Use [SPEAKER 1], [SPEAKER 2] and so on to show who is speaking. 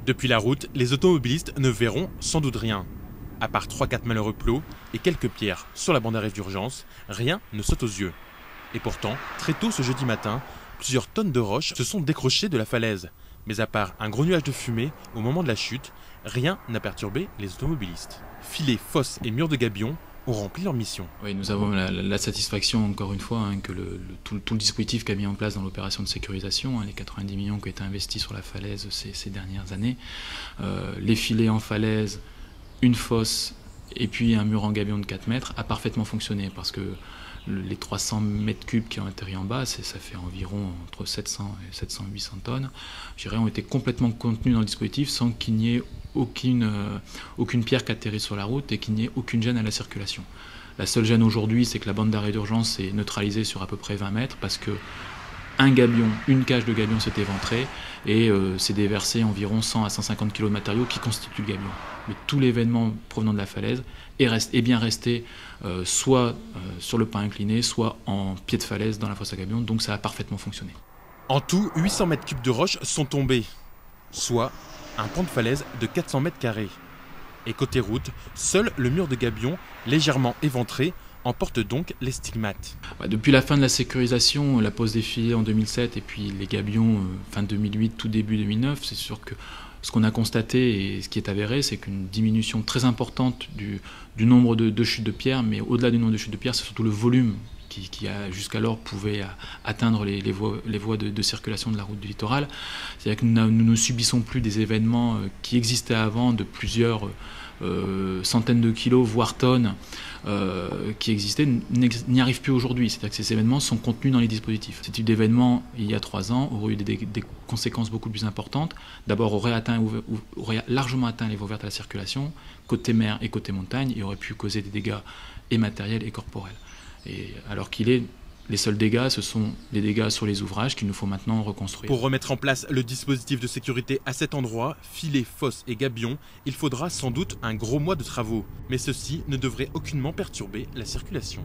[SPEAKER 1] Depuis la route, les automobilistes ne verront sans doute rien. À part 3-4 malheureux plots et quelques pierres sur la bande d'arrêt d'urgence, rien ne saute aux yeux. Et pourtant, très tôt ce jeudi matin, plusieurs tonnes de roches se sont décrochées de la falaise. Mais à part un gros nuage de fumée au moment de la chute, rien n'a perturbé les automobilistes. Filets, fosses et murs de gabion ont rempli leur mission.
[SPEAKER 2] Oui, nous avons la satisfaction, encore une fois, que tout le dispositif qu'a mis en place dans l'opération de sécurisation, les 90 millions qui ont été investis sur la falaise ces dernières années, les filets en falaise, une fosse et puis un mur en gabion de 4 mètres, a parfaitement fonctionné parce que les 300 mètres cubes qui ont atterri en bas, ça fait environ entre 700 et 800 tonnes, ont été complètement contenus dans le dispositif sans qu'il n'y ait aucune pierre qui atterrit sur la route et qu'il n'y ait aucune gêne à la circulation. La seule gêne aujourd'hui, c'est que la bande d'arrêt d'urgence est neutralisée sur à peu près 20 mètres parce que une cage de gabion s'est éventrée et s'est déversé environ 100 à 150 kg de matériaux qui constituent le gabion. Mais tout l'événement provenant de la falaise est bien resté soit sur le pas incliné, soit en pied de falaise dans la fosse à gabion, donc ça a parfaitement fonctionné.
[SPEAKER 1] En tout, 800 mètres cubes de roches sont tombés, soit un pan de falaise de 400 mètres carrés. Et côté route, seul le mur de gabion, légèrement éventré, emporte donc les stigmates.
[SPEAKER 2] Depuis la fin de la sécurisation, la pose des filets en 2007 et puis les gabions fin 2008, tout début 2009, c'est sûr que ce qu'on a constaté et ce qui est avéré, c'est qu'une diminution très importante du nombre de chutes de pierres, mais au-delà du nombre de chutes de pierres, c'est surtout le volume qui jusqu'alors pouvait atteindre les voies de circulation de la route du littoral. C'est-à-dire que nous ne subissons plus des événements qui existaient avant de plusieurs centaines de kilos, voire tonnes, qui existaient, n'y arrivent plus aujourd'hui. C'est-à-dire que ces événements sont contenus dans les dispositifs. Ce type d'événement, il y a 3 ans, aurait eu des conséquences beaucoup plus importantes. D'abord, aurait largement atteint les voies ouvertes à la circulation, côté mer et côté montagne, et aurait pu causer des dégâts et matériels et corporels. Et alors les seuls dégâts, ce sont les dégâts sur les ouvrages qu'il nous faut maintenant reconstruire.
[SPEAKER 1] Pour remettre en place le dispositif de sécurité à cet endroit, filets, fosses et gabions, il faudra sans doute un gros mois de travaux. Mais ceci ne devrait aucunement perturber la circulation.